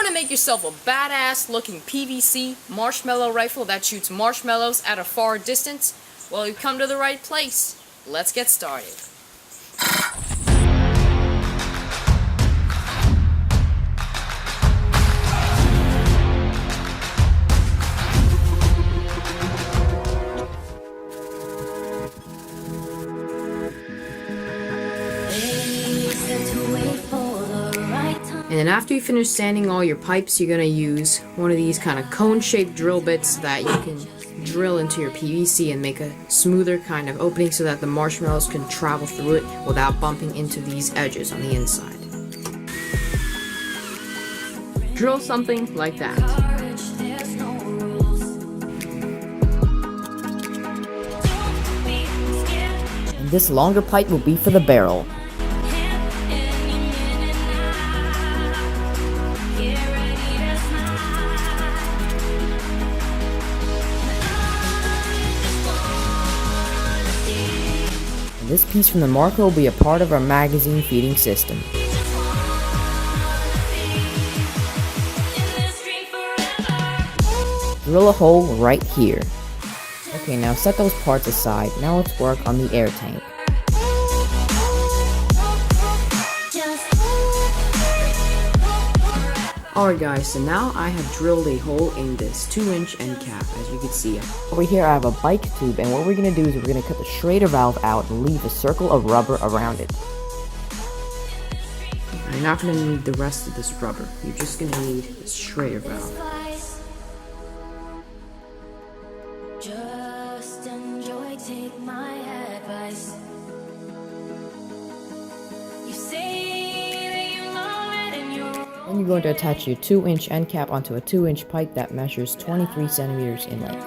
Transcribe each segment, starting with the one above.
Want to make yourself a badass looking PVC marshmallow rifle that shoots marshmallows at a far distance? Well, you've come to the right place. Let's get started. And then after you finish sanding all your pipes, you're going to use one of these kind of cone-shaped drill bits that you can drill into your PVC and make a smoother kind of opening so that the marshmallows can travel through it without bumping into these edges on the inside. Drill something like that. And this longer pipe will be for the barrel. This piece from the marker will be a part of our magazine feeding system. Drill a hole right here. Okay, now set those parts aside. Now let's work on the air tank. Alright guys, so now I have drilled a hole in this 2-inch end cap, as you can see. Over here I have a bike tube, and what we're going to do is we're going to cut the Schrader valve out and leave a circle of rubber around it. You're not going to need the rest of this rubber, you're just going to need this Schrader valve. Just enjoy, take my advice. You say that you love it and you're... Then you're going to attach your 2-inch end cap onto a 2-inch pipe that measures 23 centimeters in length.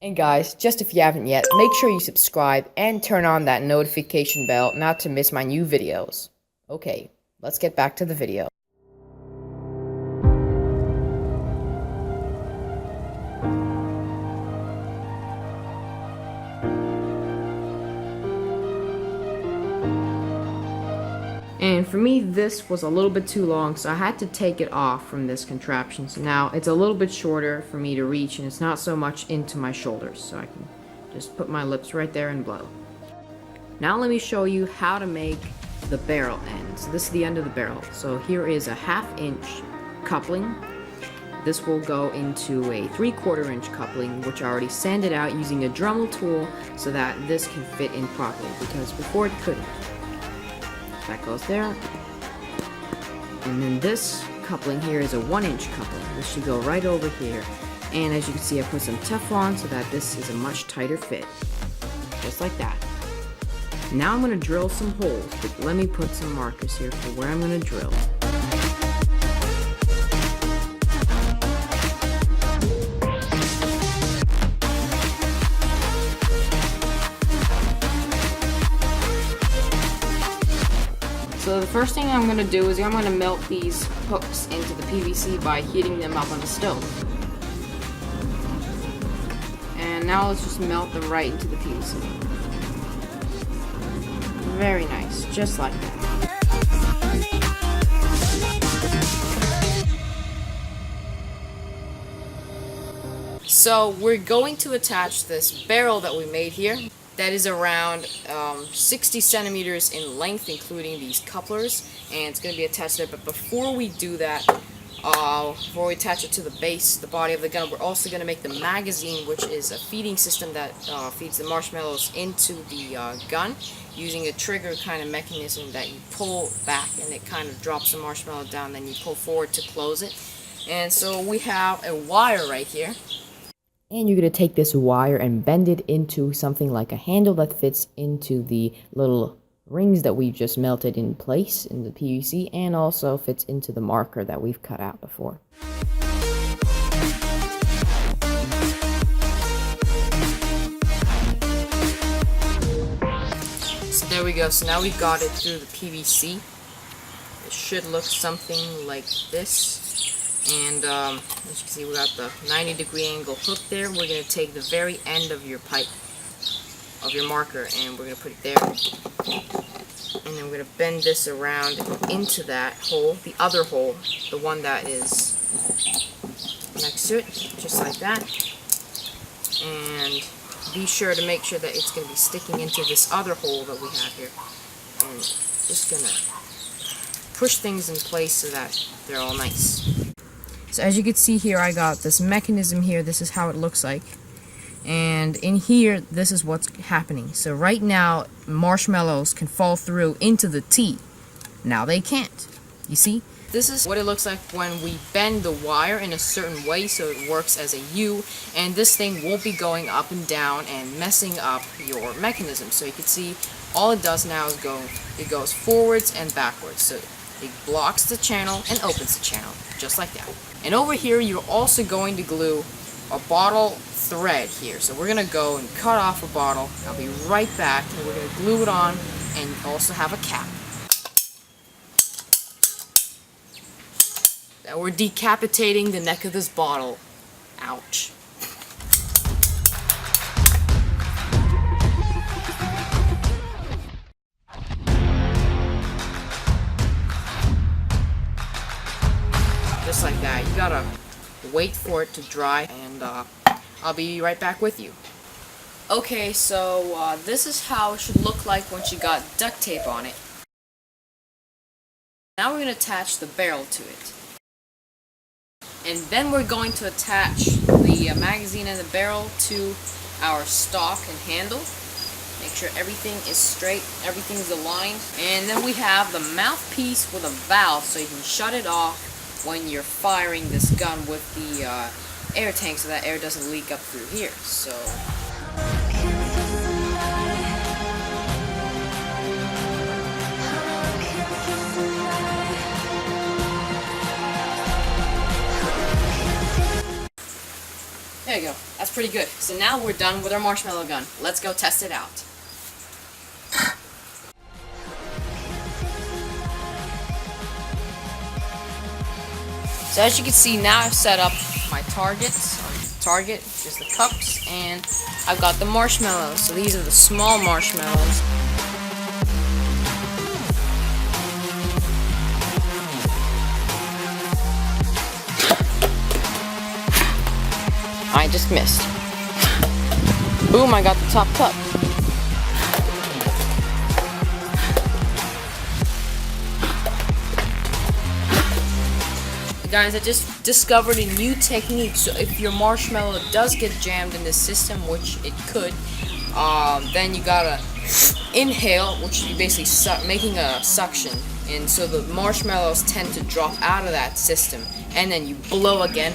And guys, just if you haven't yet, make sure you subscribe and turn on that notification bell not to miss my new videos. Okay, let's get back to the video. And for me, this was a little bit too long, so I had to take it off from this contraption. So now it's a little bit shorter for me to reach, and it's not so much into my shoulders, so I can just put my lips right there and blow. Now let me show you how to make the barrel end. So this is the end of the barrel. So here is a 1/2 inch coupling. This will go into a 3/4 inch coupling, which I already sanded out using a Dremel tool so that this can fit in properly, because before it couldn't. That goes there. And then this coupling here is a 1-inch coupling. This should go right over here. And as you can see, I put some Teflon so that this is a much tighter fit. Just like that. Now I'm going to drill some holes, but let me put some markers here for where I'm going to drill. So the first thing I'm going to do is I'm going to melt these hooks into the PVC by heating them up on the stove. And now let's just melt them right into the PVC. Very nice, just like that. So we're going to attach this barrel that we made here that is around 60 centimeters in length, including these couplers, and it's going to be attached there. But before we do that, before we attach it to the base, the body of the gun, we're also going to make the magazine, which is a feeding system that feeds the marshmallows into the gun, using a trigger kind of mechanism that you pull back and it kind of drops the marshmallow down, then you pull forward to close it. And so we have a wire right here. And you're going to take this wire and bend it into something like a handle that fits into the little rings that we just melted in place in the PVC, and also fits into the marker that we've cut out before. So there we go. So now we got it through the PVC. It should look something like this. And as you can see, we got the 90-degree angle hook there. We're going to take the very end of your pipe, of your marker, and we're going to put it there. And then we're going to bend this around into that hole, the other hole, the one that is next to it, just like that. And be sure to make sure that it's going to be sticking into this other hole that we have here. And just going to push things in place so that they're all nice. So as you can see here, I got this mechanism here. This is how it looks like. And in here, this is what's happening. So right now, marshmallows can fall through into the T. Now they can't. You see? This is what it looks like when we bend the wire in a certain way so it works as a U, and this thing won't be going up and down and messing up your mechanism. So you can see all it does now is it goes forwards and backwards. So it blocks the channel and opens the channel, just like that. And over here, you're also going to glue a bottle thread here. So we're going to go and cut off a bottle. I'll be right back, and we're going to glue it on and also have a cap. Now we're decapitating the neck of this bottle. Ouch. Just like that. You gotta wait for it to dry, and I'll be right back with you. Okay, so this is how it should look like once you got duct tape on it. Now we're going to attach the barrel to it. And then we're going to attach the magazine and the barrel to our stock and handle. Make sure everything is straight, everything is aligned. And then we have the mouthpiece with a valve so you can shut it off when you're firing this gun with the air tank so that air doesn't leak up through here. So there you go. That's pretty good. So now we're done with our marshmallow gun. Let's go test it out. So as you can see, now I've set up my target, which is the cups, and I've got the marshmallows. So these are the small marshmallows. I just missed. Boom, I got the top cup. Guys, I just discovered a new technique. So if your marshmallow does get jammed in this system, which it could, then you gotta inhale, which you basically making a suction, and so the marshmallows tend to drop out of that system, and then you blow again,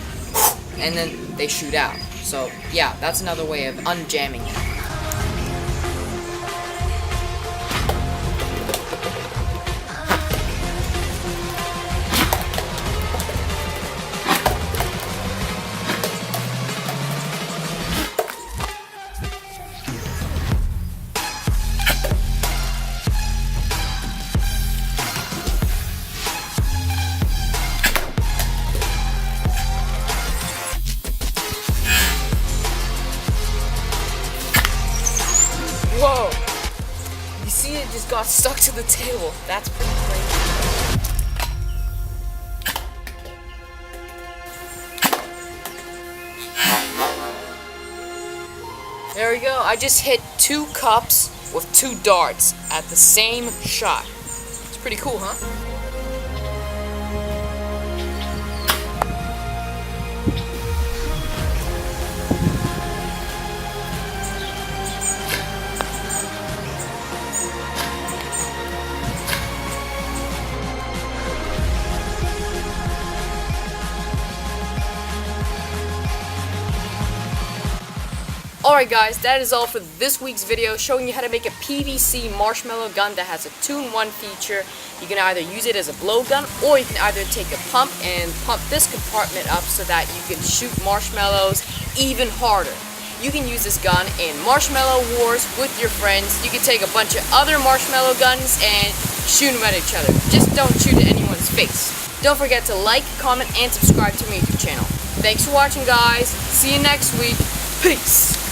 and then they shoot out. So yeah, that's another way of unjamming it. Whoa! You see, it just got stuck to the table. That's pretty crazy. I just hit 2 cups with 2 darts at the same shot. It's pretty cool, huh? Alright guys, that is all for this week's video showing you how to make a PVC marshmallow gun that has a 2-in-1 feature. You can either use it as a blowgun, or you can either take a pump and pump this compartment up so that you can shoot marshmallows even harder. You can use this gun in marshmallow wars with your friends. You can take a bunch of other marshmallow guns and shoot them at each other. Just don't shoot at anyone's face. Don't forget to like, comment, and subscribe to my YouTube channel. Thanks for watching guys. See you next week. Peace.